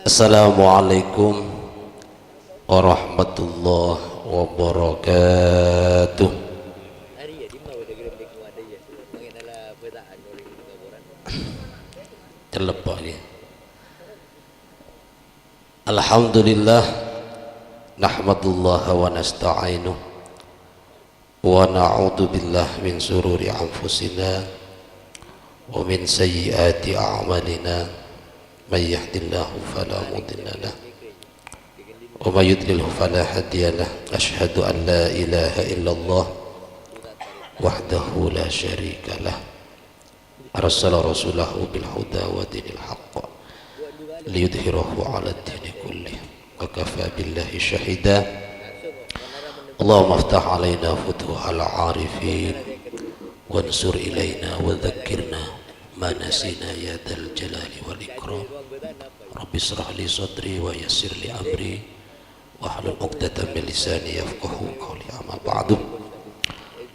Assalamualaikum warahmatullahi wabarakatuh. Terlepas ya. Alhamdulillah nahmadullah wa nasta'inu wa na'udzu billahi min sururi anfusina wa min sayyiati a'malina may yahdihillahu fala mudilla lahu wa may yudlilhu fala hadiya lahu. Asyhadu an la ilaha illallah wahdahu la syarika lah arsala rasulahu bil huda wa dinil haqq liyudhhirahu 'ala ad-dini kullih wa kafa billahi syahida. Allahumma aftah 'alaina futuhal 'arifin wansur ilaina wa dhakkirna ma nasina ya dzal jalali wal ikram. Rabbi shrah li sadri wa yassir li amri wahlul 'uqdatam min lisani yafqahu qawli. Amma ba'du.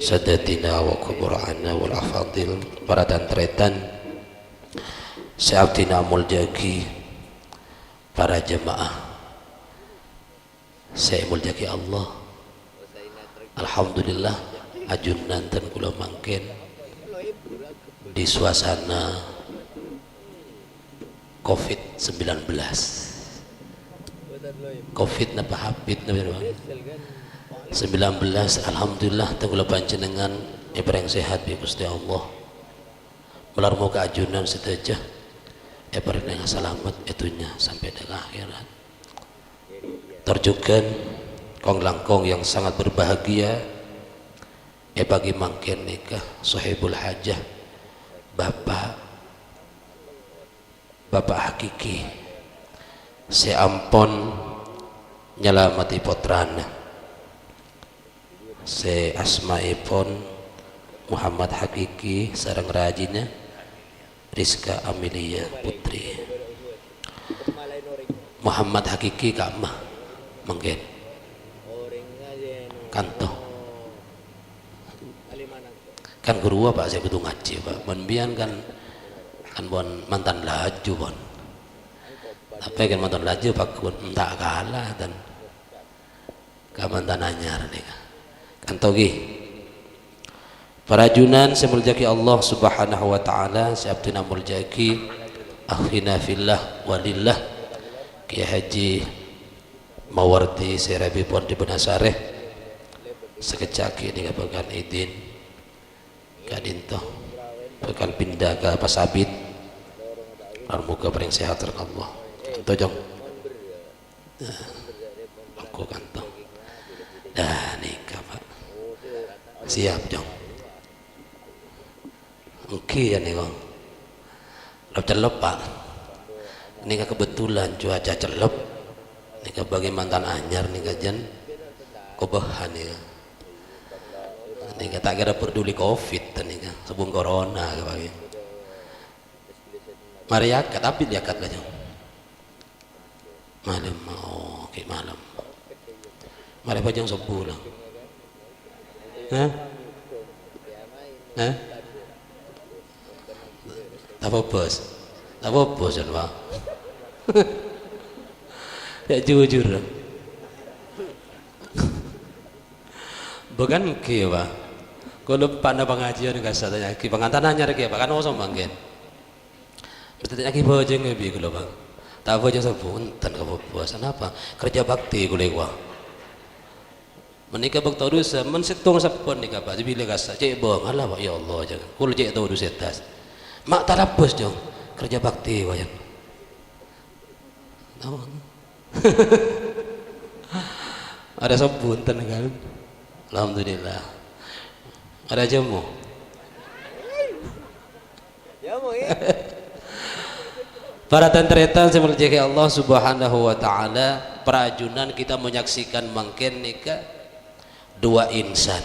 Sadatina wa kubura'ana wal afadil, para tantretan Syabdina Muljaki, para jemaah saya muljaki Allah. Alhamdulillah ajunan dan kula mangken di suasana COVID-19. COVID napa hapit napa 19. Alhamdulillah tenggulah panjenengan yang sehat bi Gusti Allah. Melar muka ajunan sedaja yang selamat itunya sampai dengan akhirat. Terjugan kong langkong yang sangat berbahagia bagi mangken nikah sahibul hajah bapak hakiki seampon nyelamati potrana se asmaipun Muhammad Hakiki sareng rajina Rizka Amelia Putri. Muhammad Hakiki kak mah mungkin kanto kan guru Pak saya butuh ngaji Pak menbian kan bon mantan laju bon tapi kan mantan laju Pak kun tak kalah dan ke mantan anyar nih kan togi para junan saya muljaki Allah subhanahu wa ta'ala. Syabdina muljaki akhina fillah walillah Kiai Haji Mawardi Serabi pon di Benasareh sekecaki ini bagan idin kadinto bakal pindah ke Pasabit muka paling sehat terhadap Allah kanto jong aku kanto dah nikah Pak siap jong oke ya nih kong lep celep Pak nikah kebetulan cuaca celep nikah bagi mantan anyar nikah jen kobahan ya nikah tak kira peduli covid nikah sebelum corona bagi mari akad tapi diakad lah jong malam mau oke malam mari pajang sebulan apa bos kan Pak ya jujur bukan kia Pak kalau pada pengajian nggak sadanya ki pengantanannya kia Pak kan osong bangken berarti ki bojeng ngebi kalau Bang tak bojeng sepunten ke bos apa kerja bakti kuliah gua menikah bakti dosa mensitung sepon nikah Pak bila kasa cek bang alah Pak ya Allah jangan kul cek tahu dosa tas mak tarapus jong kerja bakti wajan tahu ada sepunten kan alhamdulillah ada jamu ya para tantretan saya muljaki Allah subhanahu wa ta'ala. Perajunan kita menyaksikan mangken nikah dua insan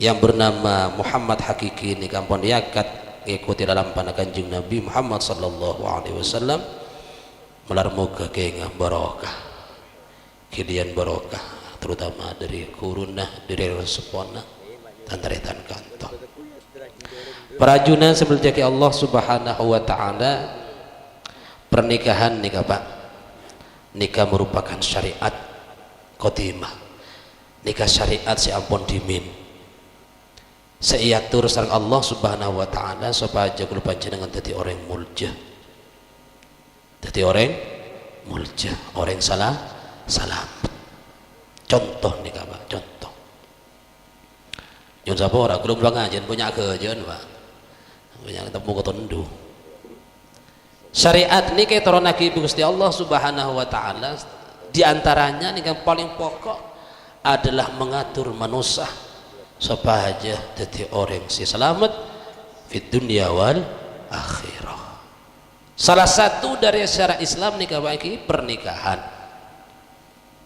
yang bernama Muhammad Hakiki ini kampung diakat ikuti dalam panah Kanjeng Nabi Muhammad sallallahu alaihi wasallam melar muka kengah barokah kilian barokah terutama dari kurunah dari resepona tantretan kantong. Perajunan sebeljaki Allah subhanahu wa ta'ala Pernikahan nikah Pak, nikah merupakan syariat qadimah, nikah syariat si ampun dimin seiatur sareng Allah subhanahu wa ta'ala supaya kula panjenengan dadi orang mulja, dadi orang mulja, orang selamat. Contoh nikah Pak, contoh nyun sapa ora kula mulang ngajen punya kejen Pak, punya ketemu ketundu syariat nikah turun lagi Gusti Allah subhanahu wa ta'ala. Di antaranya nikah paling pokok adalah mengatur manusia supaya jadi orang si selamat di dunia wal akhirah. Salah satu dari syariat Islam nikah bagi pernikahan.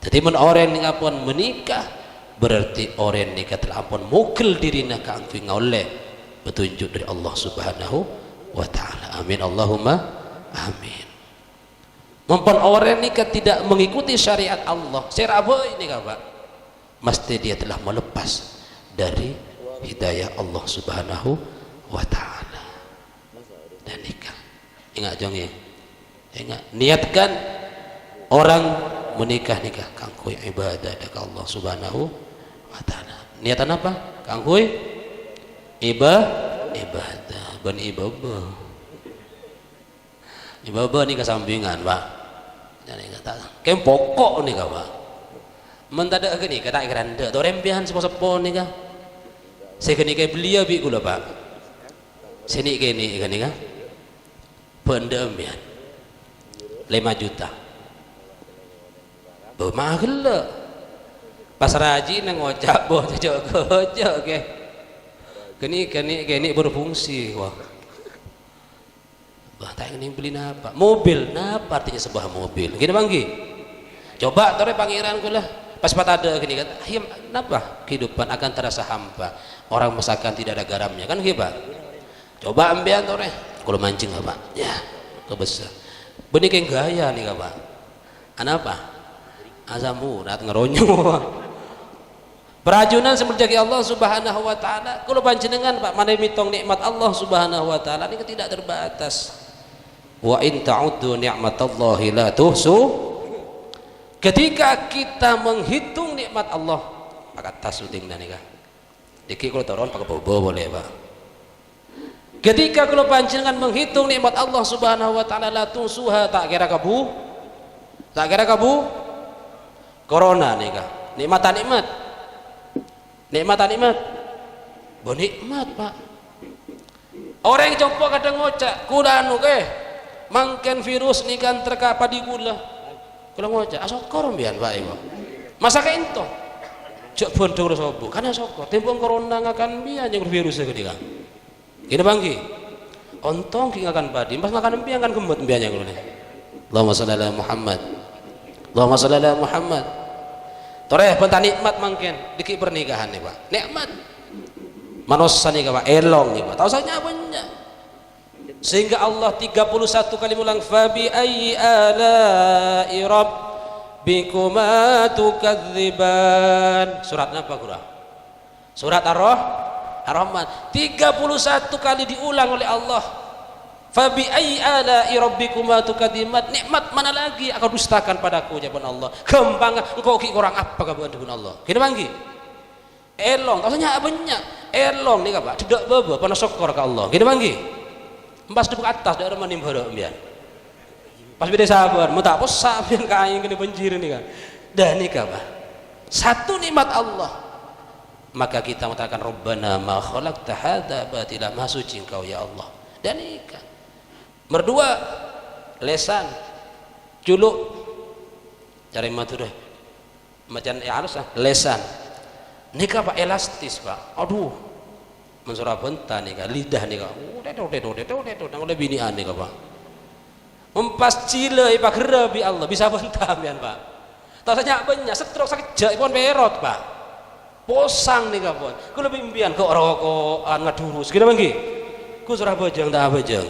Jadi orang nikah pun menikah berarti orang nikah telah pun mukil dirinya keangkuing oleh petunjuk dari Allah subhanahu wa ta'ala. Amin Allahumma amin. Mempun orang nikah tidak mengikuti syariat Allah, seraboy nikah Pak, mesti dia telah melepas dari hidayah Allah subhanahu wa ta'ala. Dan nikah ingat jong ya, ingat niatkan orang menikah nikah kangkui ibadah dekat Allah subhanahu wa ta'ala. Niatan apa? Kangkui ibadah ben ibadah ini kesampingan Pak, jadi kata kayak pokok nih Pak. Mentada gini kata keranda tu rempian sepo-sepo nih kah. Saya kini kayak belia bi gula Pak. Sini kini kan nih kah. Pendemian 5 juta. Mahal lah. Pas raji nang ngocak boh cocok ke. Kini berfungsi wah. Tak ini beli napa? Mobil, napa artinya sebuah mobil? Gini banggi. Coba tore pangeran kula. Pas pat ada gini kata, "Him, napa kehidupan akan terasa hampa. Orang masakan tidak ada garamnya." Kan gitu, Pak. Coba ambian tore. Kalau mancing apa? Ya, kebesar. Benih kayak gaya nih, Pak. Anapa? Asamu rat ngeronyo. Perajunan seperti Allah subhanahu wa ta'ala. Kalau panjenengan Pak mana mitong nikmat Allah subhanahu wa ta'ala ini tidak terbatas. Wa in ta'uddu ni'matallahi la tuhsu. Ketika kita menghitung nikmat Allah maka tasuting dan nikah. Diki kalau turun pakai bobo boleh Pak. Ketika kalau panjenengan menghitung nikmat Allah subhanahu wa ta'ala la tuhsuha tak kira kabu. Tak kira kabu. Corona nikah. Nikmat. Benikmat Pak. Orang yang coba kadang ngocak kudanu ke mangken virus ni kan terkapa di gula kula ngocak asokor mbian Pak ibu masa ke ento cek bondo sobo kan asokor tempong corona ngakan mbian yang virus gede kan gini bangki ontong ki ngakan padi pas ngakan mbian kan kembut mbiannya kula nih Allahumma shalli ala Muhammad Allahumma shalli ala Muhammad. Toreh pentah nikmat mangken diki pernikahan nih Pak nikmat manusia nih Pak elong nih Pak tahu saja apanya sehingga Allah 31 kali ulang fabi ayyi ala'i rabbikuma tukadziban surat apa Qur'an surat Ar-Rahman 31 kali diulang oleh Allah fabi ayyi ala'i rabbikuma tukadziban nikmat mana lagi aku dustakan padaku jawaban Allah kembang engkau ki orang apa kabar dengan Allah gini bangki elong tahunya apanya elong nih Pak tidak baba panas syukur ke Allah gini bangki pas di atas daerah mani barok mbian pas beda sabar mau tak posah mbian kain kene banjir nih kan dan nikah Pak satu nikmat Allah maka kita mengatakan Rabbana ma khalaqta hadza batila ma suci engkau ya Allah dan nikah berdua lesan culuk cari matu deh macam harus lesan nikah Pak elastis Pak aduh mensurah bentah nikah lidah nikah oleh binian nikah Pak mempas cile Pak gerabi Allah bisa bentah bian Pak tasanya banyak stroke sakit jauh pun perot Pak posang nikah pun ku lebih impian ke rokokan ngadurus gini bangki ku surah bajang tak bajang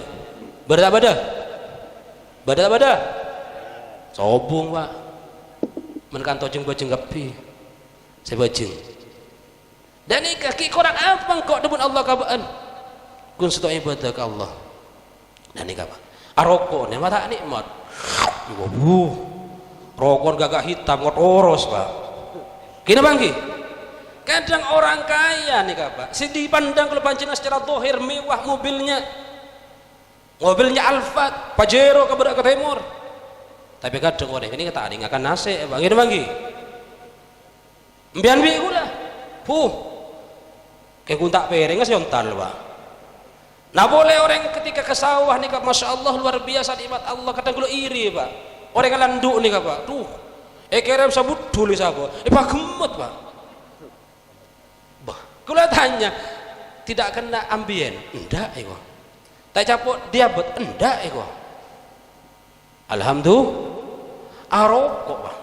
badah sobong Pak menekan tojeng bajeng gapi saya bajeng dan nikah ki korang apa kok debun Allah kabaan kun seto ibadah ke Allah dan nikah Pak Rokok nih mata nikmat. Rokok gagak hitam ngotoros pak. Kini bangki. Kadang orang kaya nih Pak, si dipandang kalau pancina secara dohir mewah mobilnya Alphard, Pajero ke berak ke timur. Tapi kadang orang ini kata ada akan nasi, bang, ini bangki. Mbian bi gula, kayak guntak piring nggak siontal pak. Nah boleh orang ketika ke sawah nih Kak, masya Allah luar biasa nikmat Allah. Kadang kalau iri pak, orang yang landuk nih Kak, kerem sabut tulis apa, pak gemut pak. Kalau tanya tidak kena ambien, enggak ego. Tak capuk diabet, enggak ego. Alhamdulillah, arokok bang.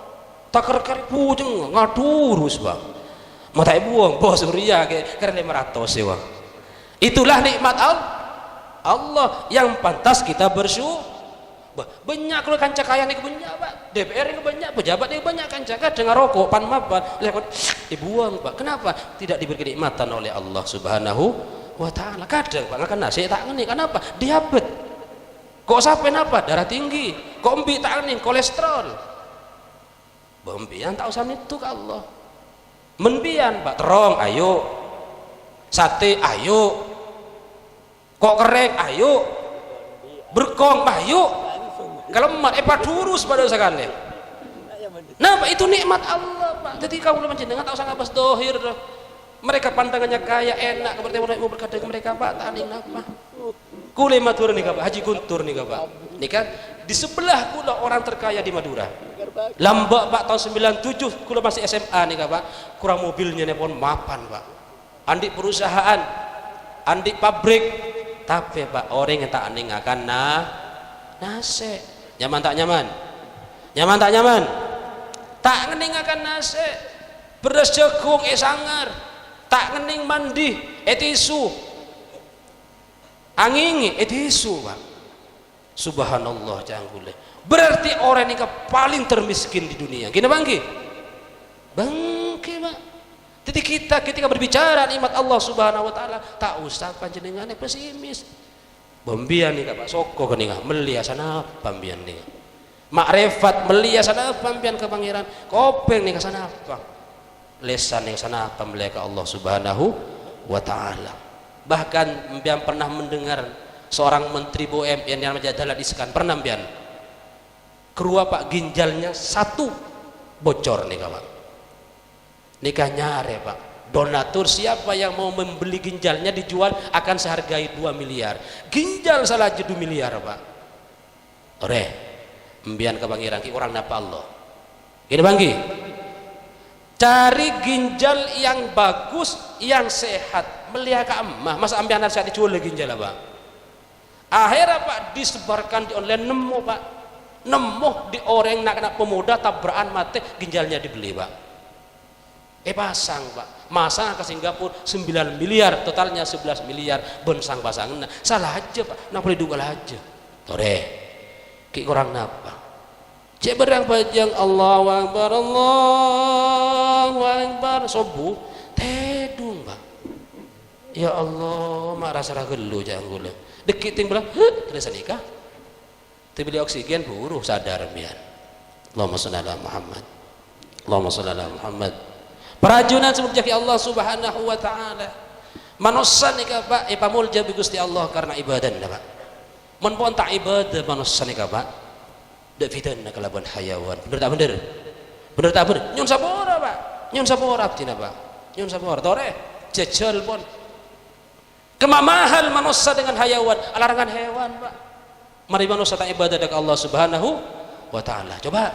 Tak kerkari pujeng, ngadurus bang. Mata buang, bos surya karena 500 ego. Itulah nikmat Allah yang pantas kita bersyukur. Banyak kalau kanca kaya nih banyak pak, DPR ini banyak, pejabat ini banyak kanca kan dengan rokok pan mapan lewat dibuang pak. Kenapa tidak diberi kenikmatan oleh Allah Subhanahu wa taala? Kadang pak ngakan nasi tak ngeni, kenapa? Diabetes. Kok sampai napa? Darah tinggi. Kok embi tak ngeni, kolesterol. Bembian tak usah itu ke Allah. Menbian pak, terong ayo. Sate ayo. Kok kering ayo. Berkong ayo. Kalau mat durus pada sekali. Nah Pak, itu nikmat Allah Pak. Jadi kamu belum menjenengan tak usah ngabas dohir. Mereka pandangannya kaya enak seperti orang mau berkata ke mereka Pak, tanding apa? Kule matur nih Pak, Haji Guntur nih Pak. Ini kan di sebelah kula orang terkaya di Madura. Lambak Pak tahun 97 kula masih SMA nih Pak. Kurang mobilnya nih pun mapan Pak. Andik perusahaan, andik pabrik. Tapi Pak orang yang tak anding akan nase. Nyaman tak nyaman? Nyaman tak nyaman? Tak ngening akan nase. Beras jagung sangar. Tak ngening mandi tisu. Angingi tisu Pak. Subhanallah janggule. Berarti orang ini paling termiskin di dunia. Gini bangki? Bangki Pak. Jadi kita ketika berbicara nikmat Allah Subhanahu wa taala, tak usah panjenengan pesimis. Bambian nih Pak Soko keninga melia sana bambian nih. Makrifat melia sana bambian ke pangeran. Kopeng nih ke sana apa? Lesan nih sana apa melia ke Allah Subhanahu wa taala. Bahkan mbian pernah mendengar seorang menteri BUMN yang namanya Dahlan Iskan pernah mbian kerua Pak ginjalnya satu bocor nih Pak. Nikah nyare Pak. Donatur siapa yang mau membeli ginjalnya dijual akan sehargai 2 miliar. Ginjal salah aja 2 miliar Pak. Ore, mbian ke pangeran ki orang napa Allah. Ini bangki. Cari ginjal yang bagus, yang sehat. Melihat ke emak, masa ambian sehat dijual ginjal Pak. Akhirnya Pak disebarkan di online nemu Pak. Nemu di orang nak pemuda tabrakan mati ginjalnya dibeli Pak. Pasang Pak. Masa ke Singapura 9 miliar, totalnya 11 miliar bensang pasang. Nah, salah aja Pak. Nak boleh dugal aja. Tore. Ki kurang napa? Cek berang pajang Allahu Akbar, Allahu Akbar subuh tedung Pak. Ya Allah, mak rasa gelu jangan gula. Dekit ting bilang, terus nikah. Tibeli oksigen buruh sadar biar. Allahumma shalli ala Muhammad. Allahumma shalli ala Muhammad. Perajunan seperti Allah Subhanahu wa taala. Manusia nih Pak, pamulja bi Gusti Allah karena ibadah Pak. Mun pon tak ibadah manusia nih Pak. Dak fitanna kalaban hayawan. Bener tak bener? Bener tak bener? Nyun sapora Pak. Nyun sapora tina Pak. Nyun sapora tore jejal pon. Kemamahal manusia dengan hayawan, larangan hewan Pak. Mari manusia tak ibadah kepada Allah Subhanahu wa taala. Coba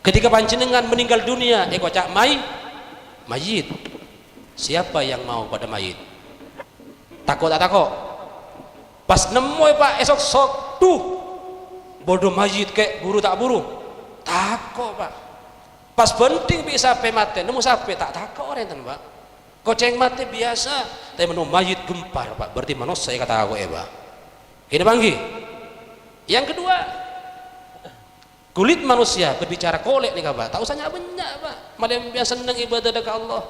ketika panjenengan meninggal dunia, kocak mayit. Siapa yang mau pada mayit? Takut tak takut? Pas nemu Pak esok sok tuh bodoh mayit kayak buru tak buru. Takut Pak. Pas penting bisa sampai mati, nemu sampai tak takut orang itu Pak. Koceng mati biasa, tapi nemu mayit gempar Pak. Berarti manusia kata aku Pak. Ini banggi. Yang kedua, kulit manusia berbicara kolek nih Pak. Tak usahnya banyak Pak. Malah biasa senang ibadah dekat Allah.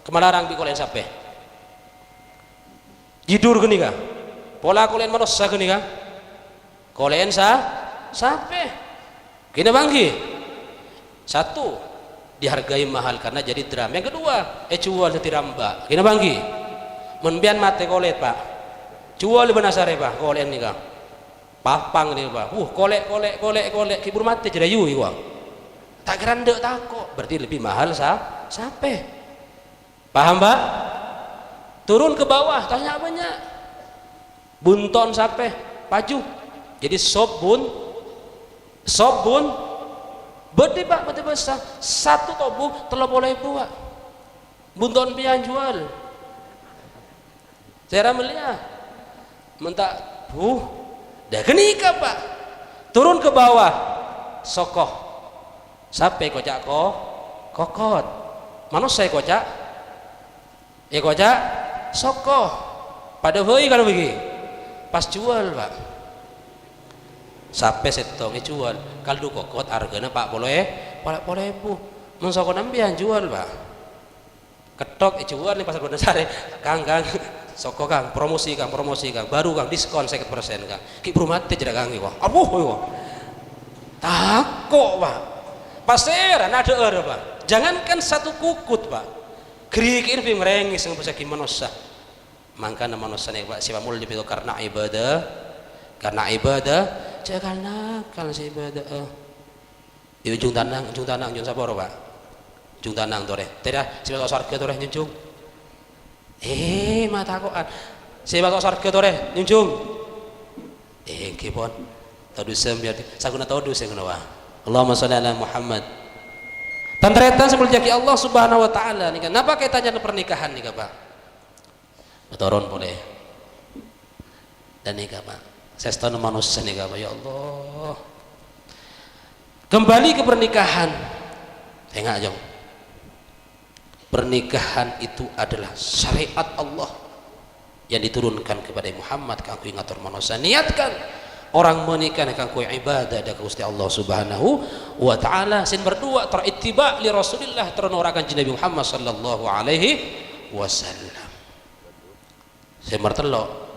Kemalarang bi kolek sampai. Tidur gini kah? Pola kolek manusia gini kah? kolen sampai kini bangki satu dihargai mahal karena jadi drum. Yang kedua jual setiramba kini bangki menbian mate kolet pak jual benasare pak kolen nih kang papang nih pak kolek kibur mate jadi yui wang tak gerande tak kok berarti lebih mahal sampai paham pak turun ke bawah tanya banyak bunton sampai paju jadi sop bun bede pak bede besar satu tobu telah boleh buat bunton pian jual cara melihat mentak dah kenika pak turun ke bawah sokoh sampai kocak kokot mana saya kocak kocak sokoh pada hoi kalau begini pas jual pak sampai setong jual kaldu kokot harganya pak boleh bu mensoko nambian jual pak ketok jual nih pasar Gondasari kang soko kang promosi kang baru kang diskon 50% kang ki brumate jeda kang iki kok apuh kok takok pak paseran ada pak jangankan satu kukut pak gerikin film rengis yang bisa gimana sah mangka nama nosa nih pak siapa mulai itu karena ibadah jangan nakal si ibadah di ujung tanang ujung saporo pak ujung tanang tore tidak si batok sarga tore nyunjung mata koan si batok sarga tore nyunjung kipon tadu biar saguna tadu senguna wa Allahumma sholli ala Muhammad tantretan sebelum jaki Allah subhanahu wa ta'ala nih kan apa kaitannya dengan pernikahan nih pak betoron boleh dan nih pak saya setahun manusia nih pak ya Allah kembali ke pernikahan tengok jom pernikahan itu adalah syariat Allah yang diturunkan kepada Muhammad kangku ngatur manusia niatkan orang menikah kangku ibadah ada Gusti Allah subhanahu wa ta'ala sin berdua terittiba li Rasulillah ternorakan Nabi Muhammad sallallahu alaihi wasallam saya martelo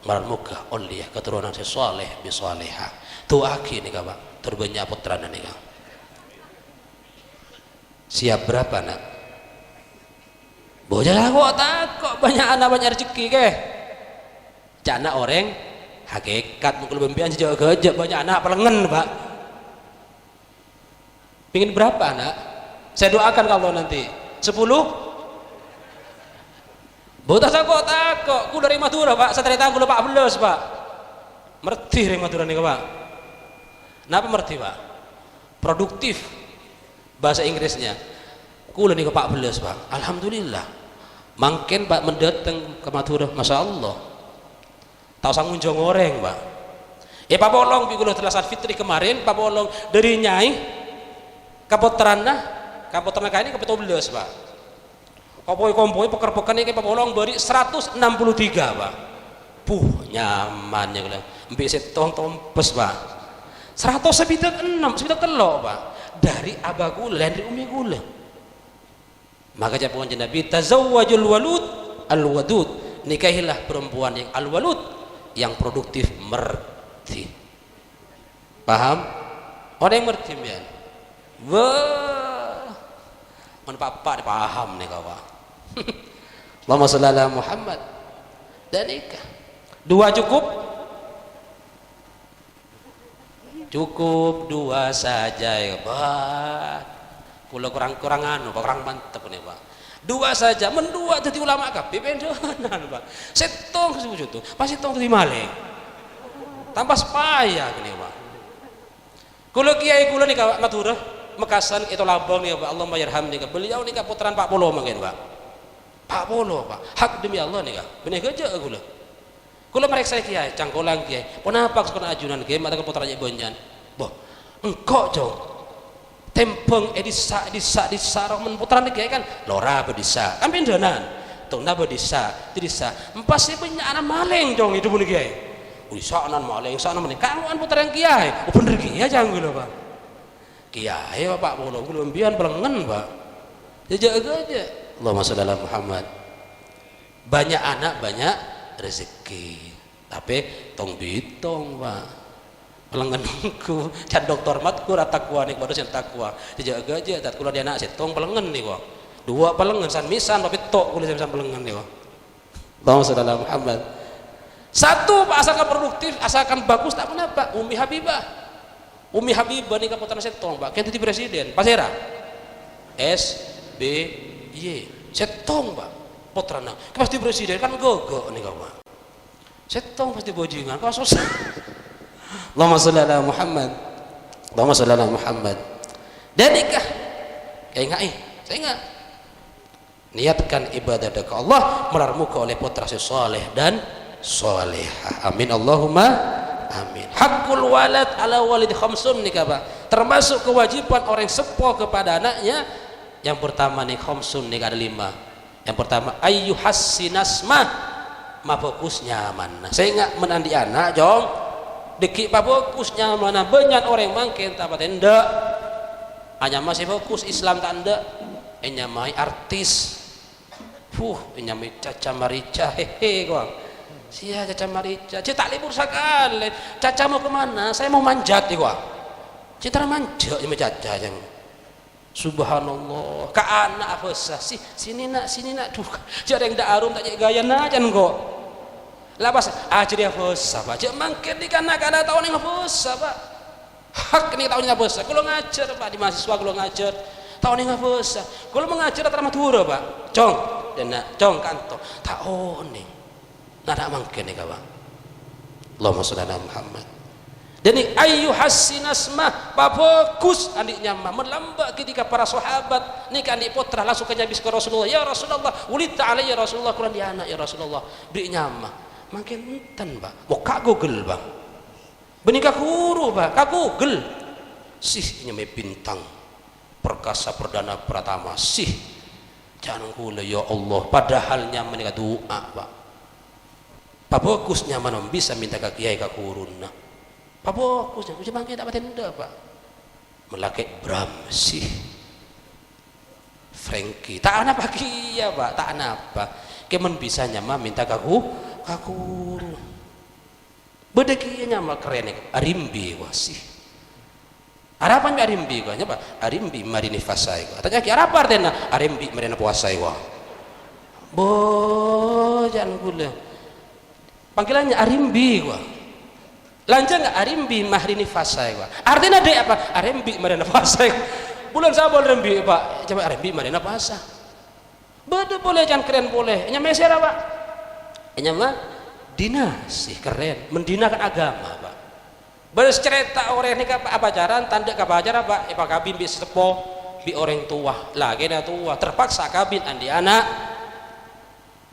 maran muka oleh keturunan sesoleh bisolehah tu aki nih pak terbanyak putra nih kang siap berapa nak bocah kok banyak anak banyak rezeki ke cana orang hakikat mukul bempian sejauh gajah banyak anak pelengen pak pingin berapa anak saya doakan kalau nanti 10 bocah kok ku dari Madura pak saya cerita kula 14 pak merti dari Madura nih pak kenapa merti pak produktif bahasa Inggrisnya kula nih ke 14 pak alhamdulillah mungkin pak mendatang ke Madura masya Allah tahu sanggung jong goreng pak pak bolong kula telah fitri kemarin pak bolong dari Nyai kapotranah kaini ke 12 pak kompoi peker-peker ini pak bolong beri 163 pak nyamannya kula empik setong tompes pak 176 telok pak dari abah kula dan dari umi kula maka jawaban Nabi tazawwajul walud al-wadud nikahilah perempuan yang al-walud yang produktif merti paham orang yang merti biar wah mana papa paham nih kawan Allahumma sholli ala Muhammad dan nikah 2 cukup 2 saja ya pak kula kurang anu kurang mantep nih pak 2 saja mendua jadi ulama kabeh pendonan pak setong sebutu pas setong di maling tanpa sepaya nih pak kula kiai kula nih kawak Madura Mekasan itu Labang nih pak Allah mayarham nih beliau nih putran Pak Polo mungkin pak Polo pak hak demi Allah nih bener gajah kula mereka kiai cangkolang kiai kenapa sekolah ajunan kiai mata putranya bonjan boh engkau jong tempeng disa romen putra kiai kan lora bedisa kan pindahan tungna bedisa empas sih banyak anak maling jong itu pun kiai bisa anak maling sana maling kamu an putra yang kiai bener kiai jangan gula pak kiai Pak Polo belum bian pelengen pak jaga aja Allahumma sholli ala Muhammad banyak anak banyak rezeki tapi tong bitong pak pelengenku can dokter matku takwa nih baru sen takwa dijaga aja tat kula dia anak setong pelengen nih kok dua pelengen san misan tapi tok kula san pelengen nih kok Allahumma shalli ala Muhammad. Satu Pak asalkan produktif asalkan bagus tak kenapa Umi Habibah nih kaputan setong Pak kan jadi presiden pas era SBY setong Pak putrana pasti presiden kan gogo nih Pak setong pasti bojingan kau susah. Allahumma sholli ala Muhammad. Allahumma sholli ala Muhammad. Dan nikah kayak saya ingat niatkan ibadah ke Allah melarmuka oleh putra soleh dan solehah. Amin Allahumma amin. Hakul walad ala walid khamsun nikah Pak. Termasuk kewajiban orang sepuh kepada anaknya. Yang pertama nih khamsun nikah ada 5. Yang pertama ayyuhassinasmah ma fokus nyaman. Saya ingat menandi anak jom deki pa fokus nyaman banyak orang mangkin tak tenda hanya masih fokus Islam tanda nyamai artis nyamai Caca Marica hehe gua sia Caca Marica tak libur sekali Caca mau kemana saya mau manjat nih gua citra manjat nyamai Caca yang subhanallah ka anak apa sih sini nak duh jadi yang dak arum tak gaya aja kok labas jadi apa Pak cek mangkin di kana-kana tahun yang apa Pak hak ini tahun yang apa kalau ngajar Pak di mahasiswa kalau ngajar tahun yang apa kalau mengajar tak matura Pak cong dan cong kantor tahun nih nada mangkin nih Pak Allahumma sholli ala Muhammad. Dan ayyuhassinasmah bagus adiknya mah melambak ketika para sahabat nikah adik putra langsung ke Nabi Rasulullah ya Rasulullah ulita alayya Rasulullah Quran di anak ya Rasulullah adiknya mah makin enten Pak mau kak Google Bang benika guru Pak kak Google sih nyamai bintang perkasa perdana pratama sih jangan kula ya Allah padahal nyaman menikah doa Pak bagus nyaman bisa minta ke kiai kak guruna Pak bosnya, uji bangkit tak tenda Pak. Melakek Bram sih, Frankie, tak apa kia Pak, tak apa. Kemen bisa nyama minta kaku. Beda kia nyama keren Arimbi wasi. Harapan Arimbi gua nyapa Arimbi marini fasai gua. Tanya kia apa artinya Arimbi marina puasai gua. Jangan gula. Panggilannya Arimbi gua. Lanjut nggak Arimbi mahrini fasai gua artinya deh apa Arimbi marina fasai bulan sabol Arimbi Pak coba Arimbi marina fasa betul boleh jangan keren boleh nyamai siapa Pak nyamai dinasti keren mendinakan agama Pak bercerita orang ini apa ajaran tanda apa ajaran Pak Pak kabin bi sepo bi orang tua lagi dah tua terpaksa kabin andi anak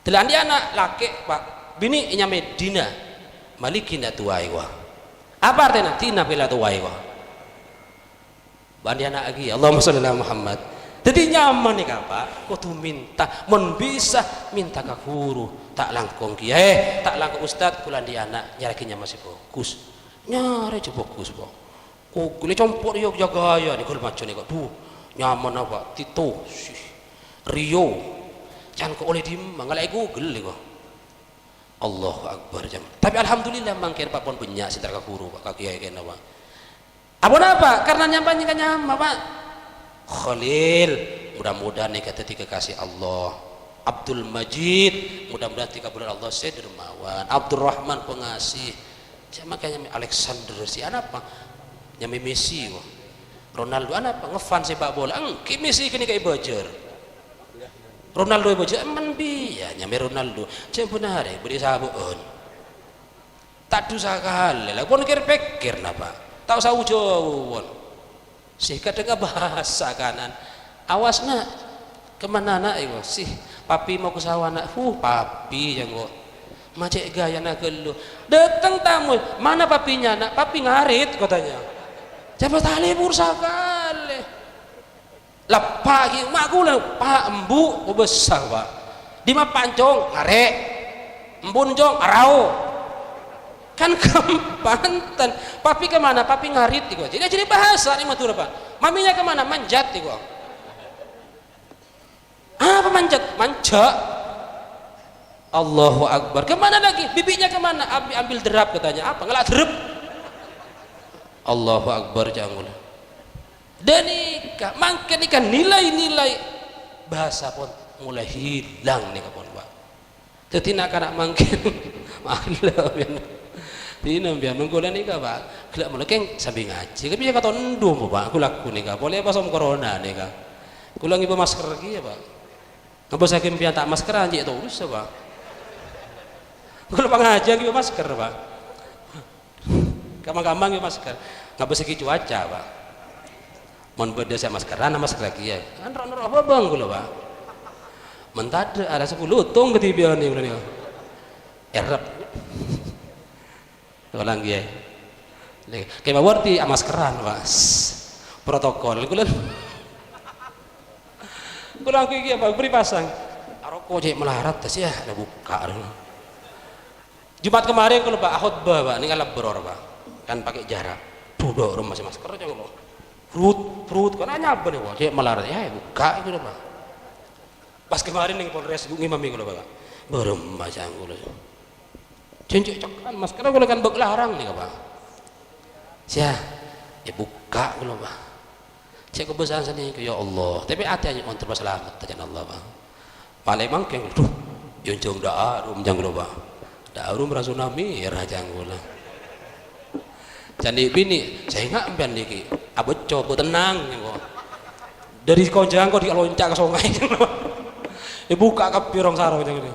telah andi anak laki Pak bini nyamai dina malikin tua iwa apa artinya tina bila tuwai wa bandi anak lagi Allahumma sholli ala Muhammad jadi nyaman nih Pak kau tuh minta mun bisa minta ke guru tak langkong kiai tak langkong ustad kulan di anak nyarikinya masih fokus nyari coba fokus Pak kok kulit compor yuk jaga ya nih kalau macam nih kok tuh nyaman apa Tito Rio jangan kau oleh dimang ngalai Google nih kok Allahu Akbar jam. Tapi alhamdulillah mangkir Pak pun punya sintar ka guru Pak kiai kena Pak. Apa? Karena nyampanya kan nyampa Pak. Khalil, mudah-mudahan nih kata tiga kasih Allah. Abdul Majid, mudah-mudahan tiga bulan Allah saya dermawan. Abdurrahman pengasih. Saya makanya Alexander si anak apa? Nyami Messi Pak. Ronaldo anak apa? Ngefan sepak bola. Ki Messi kini kayak bajer. Ronaldo ibu zaman biya nyampe Ronaldo cem benar beri sabuon tak dosa kali lah pun pikir napa tahu sawu jawon sih kadang bahasa kanan awas nak kemana nak ibu sih papi mau ke sawah nak papi yang kok macet gaya nak gelu datang tamu mana papinya nak papi ngarit katanya siapa tali bursa kali lah pagi mak gula pak embu besar Pak di mah pancong arek embun jong arau kan kempantan papi kemana papi ngarit iko jadi bahasa ini matur Pak maminya kemana manjat iko apa manja Allahu Akbar kemana lagi bibinya kemana ambil derap katanya apa ngelak derap Allahu Akbar janggul. Dan nikah, mangke nikah nilai-nilai bahasa pun mulai hilang nikah pun Pak. Jadi nak anak mangke maklum ya. Dina biar nunggulan nikah Pak. Gelak mulai keng sambil ngaji. Tapi ya kata ndum Pak, aku laku nikah. Boleh pas om corona nikah. Kulang ibu masker lagi ya Pak. Ngapa saya kempian tak masker anjing itu urus Pak. Kalau pengaji ibu masker Pak. Kamang-kamang ibu masker. Ngapa segi cuaca Pak. Mon beda saya maskeran masker lagi ya. Kan rono apa bang gula Pak. Mentade ada 10 tung ketibian nih udah nih. Erep. Ulang dia. Kayak bawarti maskeran Pak. Protokol kulen. Kulang iki apa beri pasang. Rokok jek melarat tas ya ada buka. Jumat kemarin kalau Pak khutbah Pak ning Alabror Pak. Kan pakai jarak. Duduk rumah masih masker aja kalau. Perut kan nyapa nih Pak. Jek melarat ya buka itu Pak. Pas kemarin ning Polres ngimami kula Pak. Berem macam kula. Cincik cekan masker kula kan bek larang nih Pak. Sia ya buka kula Pak. Cek kebesaran sini ya Allah. Tapi hati-hati untuk selamat tajan Allah Pak. Paling mangkeng tuh junjung dak arum jang kula Pak. Dak arum ra tsunami ra jang kula. Jadi bini saya enggak ambil niki. Abot coba tenang kok. Dari konjang kok diloncat ke sungai. Buka ke pirong sarong jang ini.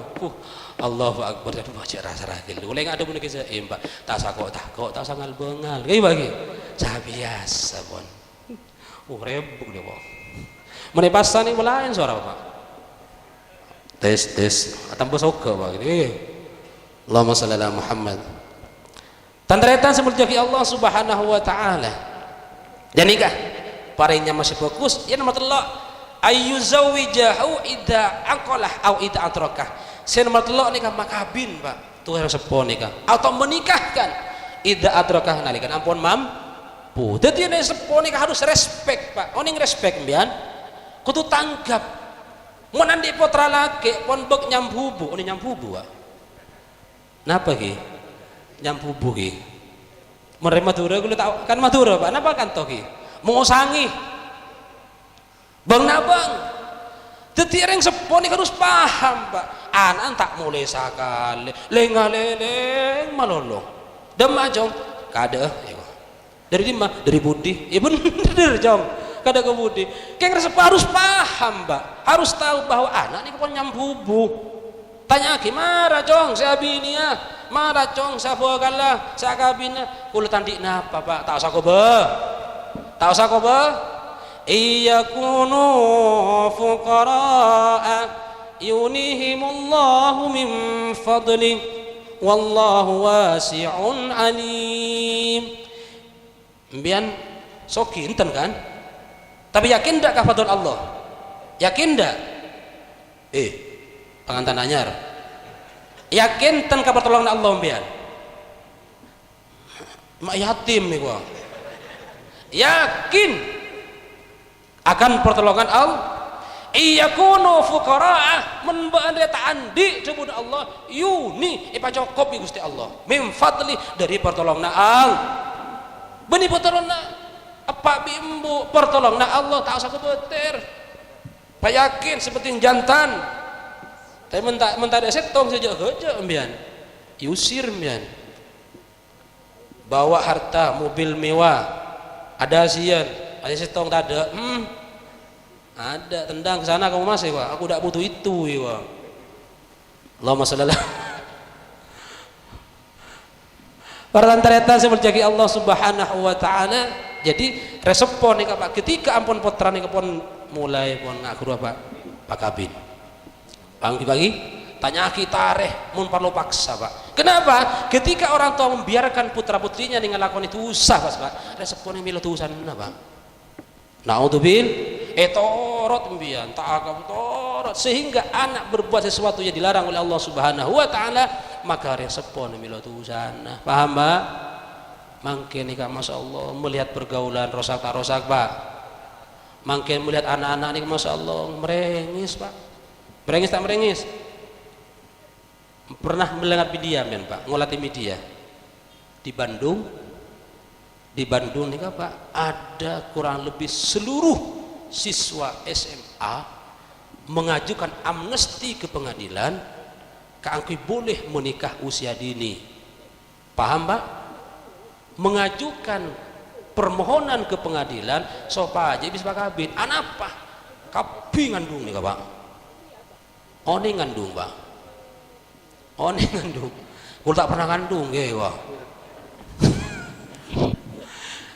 Allahu Akbar jadi baca rasa ragil. Kalau enggak ada pun kisah Pak. Tak sakok tak sangal bengal. Kayak bagi. Saya biasa pun. Rebuk dia Pak. Menepasan ini lain suara Pak. Tes tambah soka Pak gitu. Allahumma shalli ala Muhammad. Tandretan seperti Allah Subhanahu wa taala. Dan nikah parinya masih fokus ya nama telok ayyuzawijahu idza aqalah au idza atrakah. Sen nama telok nikah makabin Pak. Tuh harus sepon nikah atau menikahkan idza atrakah nalikan ampun mampu. Jadi nek sepon nikah harus respect Pak. Oning respect mbian kudu tanggap. Mun andi putra laki pon bek nyambubu, oni nyambubu Pak. Napa ki? Nyambubu ki. Mere Madura kulo tak kan Madura Pak. Napa kan to ki? Mau sangi. Bang nabang. Dadi reng sepon iki harus paham Pak. Anak tak mulai sakale, lengaleleng malolo. Demajong kade ya. Dari dimah dari budi. Ya bener jong. Kada ke budi. Keng harus paham Pak. Harus tahu bahwa anak ini pun nyambubu. Tanya gimana jong saya binia marah jong saya fogala saya kabina kulo tandik napa Pak tak usah koba iya kunu fuqara'a yunihimullahu min fadli wallahu wasi'un alim. Mbian sok kinten kan tapi yakin ndak ka fadl Allah yakin ndak pengantin anyar yakin ten ka pertolongan Allah mbian mak yatim nih gua yakin akan pertolongan Allah iyakunu fuqara'a men ba'da ta'andi sebut Allah yuni ipa cukup Gusti Allah min fadli dari pertolongan Allah benih pertolongan apa bimbu pertolongan Allah tak usah kebeter pak yakin seperti jantan tapi mentade setong saja aja mbian yusir mbian bawa harta mobil mewah ada sian ada setong tak ada ada tendang ke sana kamu masih Pak aku tidak butuh itu ya Allahumma shalli para lantaretan seperti Allah Subhanahu wa taala. Jadi respon nih Pak ketika ampun putra nih pun mulai pun ngakru apa Pak Kabin pagi-pagi tanya kita mun perlu paksa Pak. Kenapa? Ketika orang tua membiarkan putra putrinya dengan lakon itu usah Pak. Responnya milo tusan Pak. Naudzubil torot mbian ta'akab torot sehingga anak berbuat sesuatu yang dilarang oleh Allah Subhanahu wa taala maka respon milo tusan. Paham Pak? Mungkin nih Masya Allah melihat pergaulan rosak Pak. Mungkin melihat anak-anak ini Masya Allah merengis Pak. Merengis tak merengis? Pernah melihat media men Pak, ngolati media di Bandung Di Bandung nih Pak, ada kurang lebih seluruh siswa SMA mengajukan amnesti ke pengadilan, keangkui boleh menikah usia dini. Paham Pak? Mengajukan permohonan ke pengadilan supaya bisa kawin. Anak apa? Kapi ngandung nih Pak. Oni ngandung Pak. Oni ngandung. Kalau tak pernah ngandung ya Pak.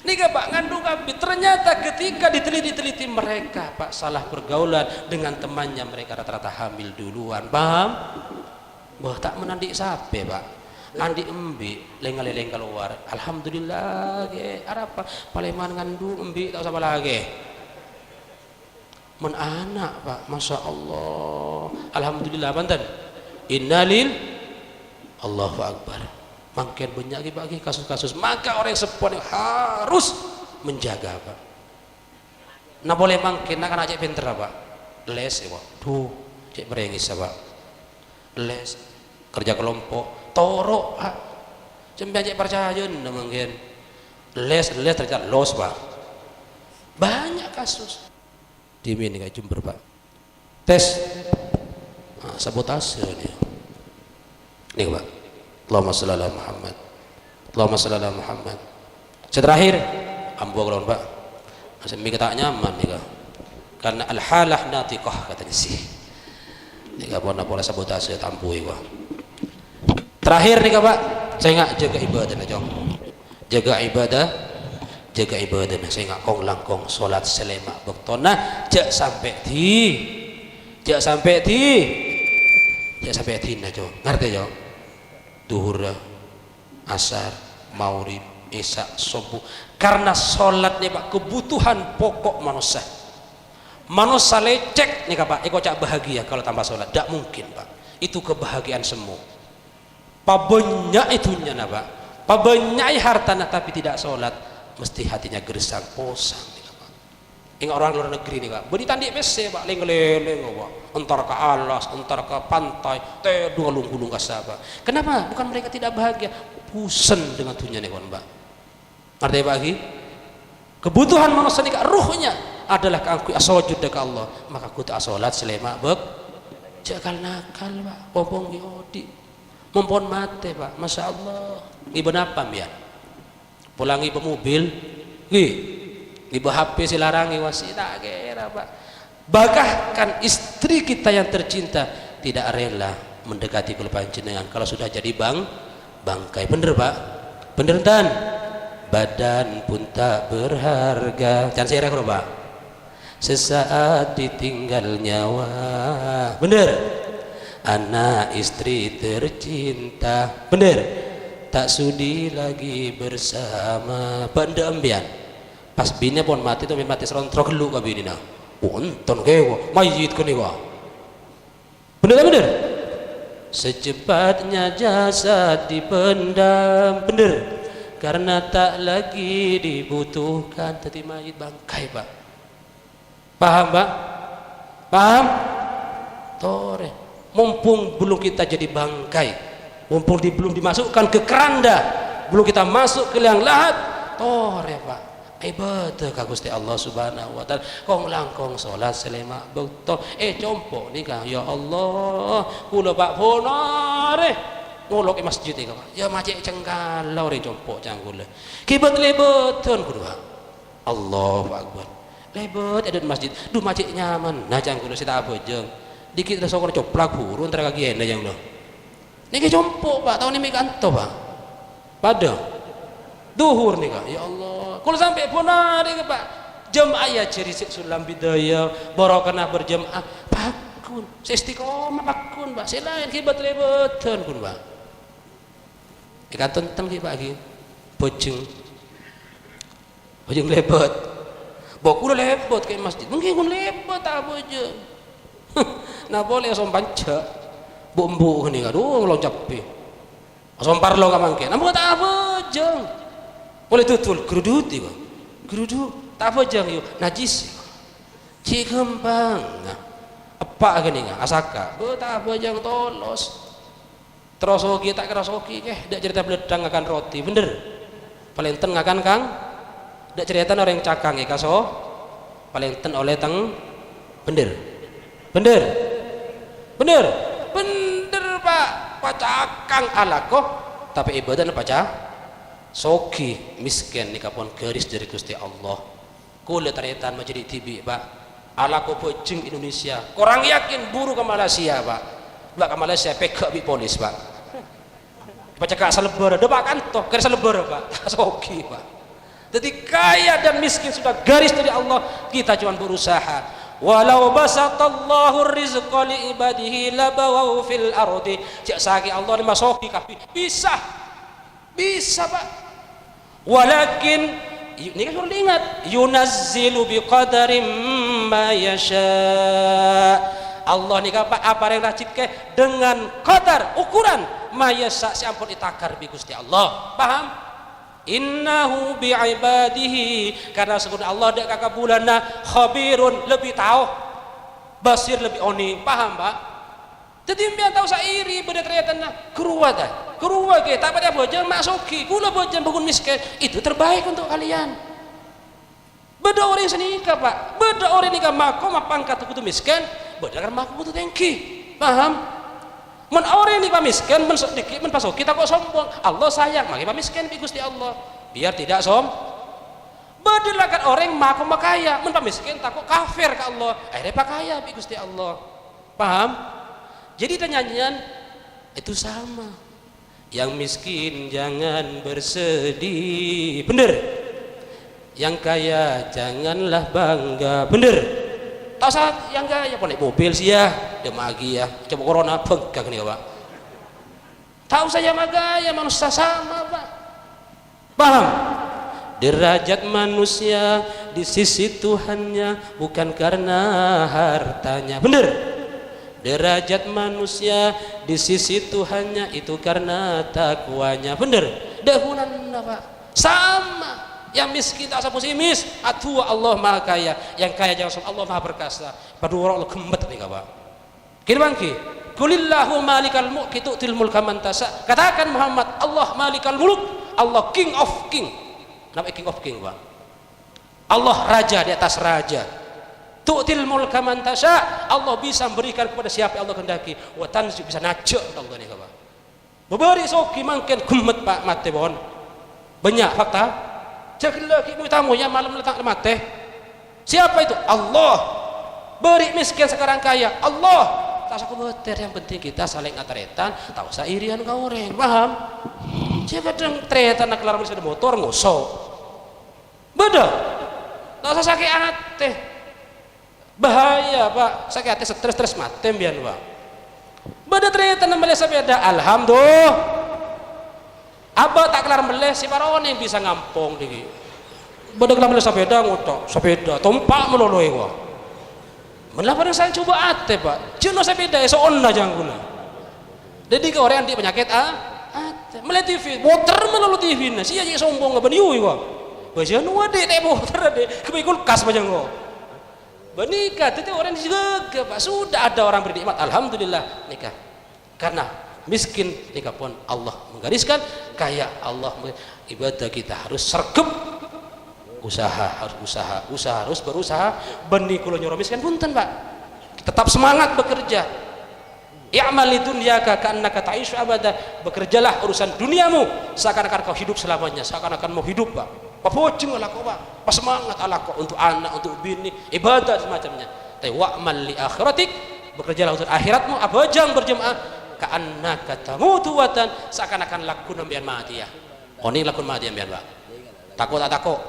Nika Pak ngandung kapi. Ternyata ketika diteliti mereka Pak salah pergaulan dengan temannya, mereka rata-rata hamil duluan. Paham? Wah tak menandik sape Pak. Andi embi lengal-leng keluar. Alhamdulillah ge. Ada apa? Paleman ngandung embi tak sama lagi. Men anak Pak, masya Allah. Alhamdulillah banten. Innalil Allahu Akbar. Makin banyak bagi kasus-kasus, maka orang sepon harus menjaga Pak. Nah boleh makin nak anak cek pinter Pak, les ya Pak, tuh cek merengis Pak, les kerja kelompok, torok Pak, cembian cek percaya mungkin, les ternyata los Pak, banyak kasus. Di sini kayak Jember Pak, tes, nah, sabotase nih Pak. Allahumma shalli ala Muhammad. Allahumma shalli ala Muhammad. Terakhir, ambo lawan Pak. Masih mikir tak nyaman nih Kak. Karena al-halah natiqah katanya sih. Nih Kak pola sabotase tampui Pak. Terakhir nih Kak Pak, saya nggak jaga ibadah aja. Jaga ibadah. Saya nggak kong langkong salat selema bektona, jak sampai di aja. Ngerti ya? Duhur, asar, maghrib, isya, subuh. Karena sholatnya Pak kebutuhan pokok manusia. Manusia lecek nih Pak, iko cak bahagia kalau tanpa sholat. Tidak mungkin Pak. Itu kebahagiaan semua. Pabanyak itunya nah Pak. Pabanyak hartana tapi tidak sholat, mesti hatinya gersang, posang nih Pak. Ingat orang luar negeri nih Pak. Beri tandik PC Pak, leng-leng Pak. Entar ke alas, entar ke pantai, teduh gulung kasaba. Kenapa? Bukan mereka tidak bahagia, bosan dengan dunia nih Pak. Ngerti Pak lagi? Kebutuhan manusia ini ruhnya adalah keangkui asojud ke Allah. Maka aku tak sholat selema jakal nakal Pak, popong yodi, mumpun mate Pak, masya Allah. Ibu apa ya? Pulangi pemobil, ibu HP silarangi wasi tak kira Pak. Bahkan istri kita yang tercinta tidak rela mendekati pelupahan jenengan kalau sudah jadi bangkai. Bener Pak? Bener tan? Badan pun tak berharga. Jangan saya rekor Pak. Sesaat ditinggal nyawa. Bener? Anak istri tercinta. Bener? Tak sudi lagi bersama. Pendambian. Pas bini pun mati tuh mati serontrok lu ke bini nah. Unton kewa, mayit ke niwa. Bener. Secepatnya jasad dipendam. Bener. Karena tak lagi dibutuhkan. Tadi mayit bangkai Pak. Paham Pak? Paham? Tore. Mumpung belum kita jadi bangkai, mumpung belum dimasukkan ke keranda, belum kita masuk ke liang lahat, tore Pak. Ibadah ka Gusti Allah Subhanahu wa taala kong langkong salat selema betul compo nih Kang ya Allah kula Pak bonare ngolok ke masjid iki Pak ya macet cengkalau re compo canggule kibat lebeton kudu Allahu Akbar lebet ada di masjid duh macet nyaman nah canggule sita bojeng dikit ada sokor coplak burun antara kaki enda yang lo niki compo Pak tahun ini kanto Pak pada duhur nih Kak ya Allah kalau sampai bonari Pak jam ayah ciri sulam bidaya barokana berjamaah pakun seistiqomah pakun Pak selain kibat lebetan kun Pak ikatan tem Pak lagi bojeng lebet baku lebet kayak masjid mungkin kun lebet tak bojeng nah boleh asom panca bumbu nih aduh loncat pi asom parlo ka mangke namun tak bojeng boleh tutul gerudut itu gerudut tak apa jang yuk najis cik kembang apa gini asaka tak apa jang tolos terus oki tak keras oki tidak cerita beledang akan roti bener paling tengah kan Kang dak cerita orang cakang kaso paling ten oleh teng bener bener bener bener pak cakang alako tapi ibadah paca soki miskin nikapun garis dari Gusti Allah kulit taretan menjadi tibi pak alako pocing Indonesia korang yakin buru ke Malaysia pak ke Malaysia pekak bi polis pak baca kak selebar ada pak kantor kira selebar pak soki pak jadi kaya dan miskin sudah garis dari Allah kita cuma berusaha walau basatallahu rizqa li ibadihi labawau fil ardi cak sagi Allah ni masoki kapi bisa pak walakin ini kan suruh ingat yunazzilu biqadarim ma yasha Allah ni apa yang racik dengan qadar ukuran ma yasha si ampun itakar bi Gusti Allah paham innahu bi'ibadihi karena sebenarnya Allah dak kakabulana khabirun lebih tahu basir lebih oni paham pak jadi biar tahu sairi beda ternyata keruat ke tak pada bojang masuki kula bojang bangun miskin itu terbaik untuk kalian beda orang senika pak beda orang nikah mako mapangkat kudu miskin beda kan mako kudu tengki paham men orang ini miskin men sedikit men pasok kita kok sombong Allah sayang maka miskin bi Gusti Allah biar tidak bedilakan orang maku makaya men miskin takut kafir ke Allah akhirnya pakaya bi Gusti Allah paham jadi nyanyian itu sama yang miskin jangan bersedih bener yang kaya janganlah bangga bener tak saat yang kaya pun naik mobil sih ya demagi ya coba corona bengkak nih pak tahu saya magaya manusia sama pak paham derajat manusia di sisi Tuhannya bukan karena hartanya bener derajat manusia di sisi Tuhannya itu karena takwanya bener dahunan pak sama yang miskin tak usah pesimis atuh Allah maha kaya yang kaya jangan Allah maha perkasa pada orang Allah gemet nih pak kini bangki kulillahu malikal mulk tu'til mulka man tasha katakan Muhammad Allah malikal mulk Allah king of king namanya king of king pak Allah raja di atas raja tu'til mulka man tasha Allah bisa memberikan kepada siapa yang Allah kehendaki wa tanzi bisa najak Allah nih pak bebari soki mangken gemet pak mate bon banyak fakta jangan lagi tamu yang malam letak mati siapa itu Allah beri miskin sekarang kaya Allah tak usah kebeter yang penting kita saling ngateretan tak usah irian kau orang paham siapa kadang teretan nak kelar ada motor ngosok beda tak usah sakit hati bahaya pak sakit hati stres mati biar pak beda teretan namanya sepeda alhamdulillah abah tak kelar meleh si parawan yang bisa ngampong digi beda kelar meleh sepeda ngotok sepeda tompak meloloi gua melah pada saya coba ate pak jenuh sepeda so onna jangguna jadi ke orang di penyakit ate meleh TV motor melolu TV na siya jadi sombong nggak beniui gua baca nu ade teh motor ade kebikul kas bajang gua benikah itu orang dijaga pak sudah ada orang bernikmat alhamdulillah nikah karena miskin nikah pun Allah menggariskan kaya Allah ibadah kita harus sergap usaha harus berusaha benih kulo nyoro miskin punten pak tetap semangat bekerja i'mal lidunyaka ka'annaka ta'ishu abada bekerjalah urusan duniamu seakan-akan kau hidup selamanya seakan-akan mau hidup pak papocing ala kau pak pas semangat ala kau untuk anak untuk bini ibadah semacamnya tapi wa'mal li akhiratik bekerjalah untuk akhiratmu abajang berjemaah ka'annaka tamutu watan seakan-akan lakun ambian mati ya oni lakun mati ambian pak takut tak takut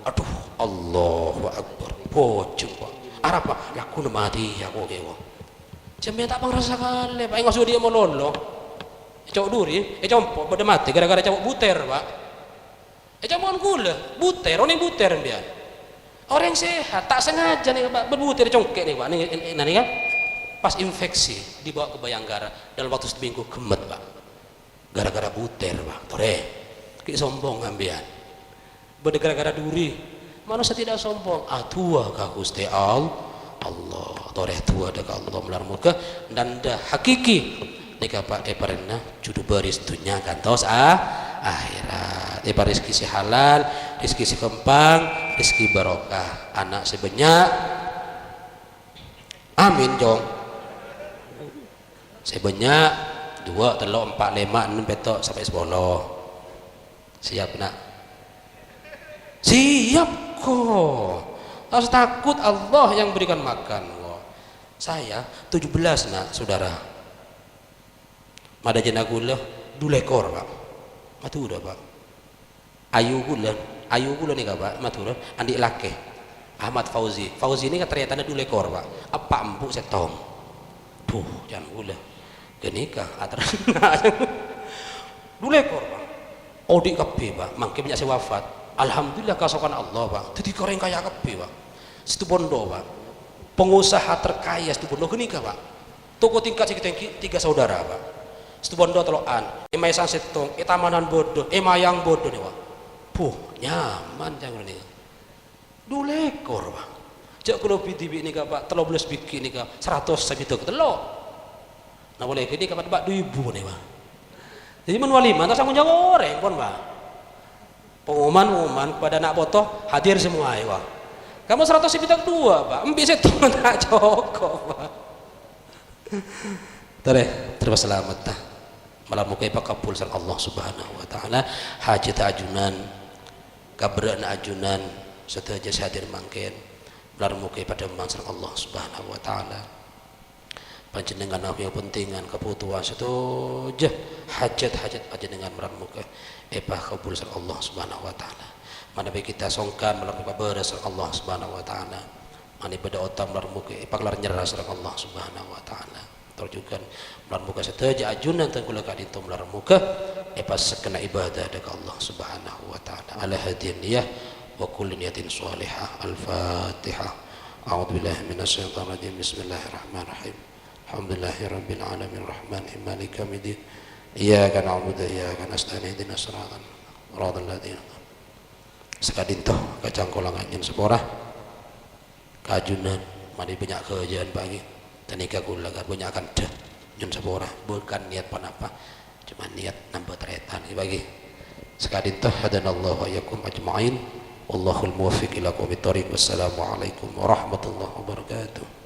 aduh Allahu Akbar boceng pak arab pak lakun mati ya kok kewo jemnya tak pangrasa kali pak ngasuh dia melolo cowok duri compo pada mati gara-gara cowok buter pak cowok gula buter oni buter ambian orang sehat tak sengaja nih pak berbuter congkek nih pak ini kan pas infeksi dibawa ke Bayanggara dalam waktu seminggu gemet pak gara-gara buter pak tore ki sombong ambian beda gara-gara duri manusia tidak sombong tua ka Gusti Allah tore tua dah Allah melar murka dan dah hakiki nika pak pernah judu baris dunia kantos akhirat Ipa rezeki si halal, rezeki si kempang, rezeki barokah, anak sebanyak. Amin jong. Sebanyak 2, 3, 4, 5, 6 petok sampai 10. Siap nak? Siap kok. Harus takut Allah yang berikan makan. Saya 17 nak saudara. Mada jena gula 2 ekor pak. Matura pak. Ayu gula ni pak. Matura. Andik laki. Ahmad Fauzi. Fauzi ni kan ternyata 2 ekor pak. Apa empuk setong. Tuh jangan gula. Genikah atras. 2 ekor pak. Odik kape pak. Mangke banyak saya wafat. Alhamdulillah kasokan Allah pak. Jadi koreng kaya kape pak. Situ bondo pak. Pengusaha terkaya situ bondo genikah pak. Toko tingkat sekitar 3 saudara pak. Situ bondo telokan. Emai sang setong. Tamanan bodoh. Mayang bodoh nih pak. Puh nyaman jangan nih. 2 ekor pak. Jak kalau bibi ni pak. 13 bikin ni 100 segitu telok. Nah boleh ini kapan pak 2.000 nih pak. Jadi menwalimah tak sanggup jauh orang pun pak. Pengumuman kepada anak botoh hadir semua ya pak. Kamu 100 sekitar 2 pak. Empi setong tak cukup pak. Terima selamat dah. Malam muka pak kabul sang Allah subhanahu wa ta'ala. Hajat ajunan kabaran ajunan setaja hadir mangkin. Malam muka pada sang Allah subhanahu wa ta'ala. Panjenengan apa yang pentingan kebutuhan setuju hajat panjenengan malam muka kabul sang Allah subhanahu wa ta'ala. Mana baik kita songkan malam muka beres Allah subhanahu wa ta'ala. Mana pada otam malam muka kelar nyerah sang Allah subhanahu wa ta'ala. Terjukan malam muka setuju ajunan tengkulah kadinto malam muka sekena ibadah dekat Allah subhanahu wa ta'ala. Ala hadiniyah wa kulli niyatin salihah. Al-Fatihah. A'udzubillahi minasyaitonir rajim. Bismillahirrahmanirrahim. Alhamdulillahirabbil alamin rahmanir maliki yaumiddin. Iyyaka na'budu wa iyyaka nasta'in ihdinas siratal ladzina sekadintoh kacang kolangan nyen sepora kajunan mani banyak kerjaan pagi tenika kula banyak akan dah nyen sepora bukan niat panapa cuma niat nambah teretan bagi sekadintoh hadanallahu wa iyyakum ajma'in wallahul muwaffiq ila aqwamit thoriq. Wassalamualaikum warahmatullahi wabarakatuh.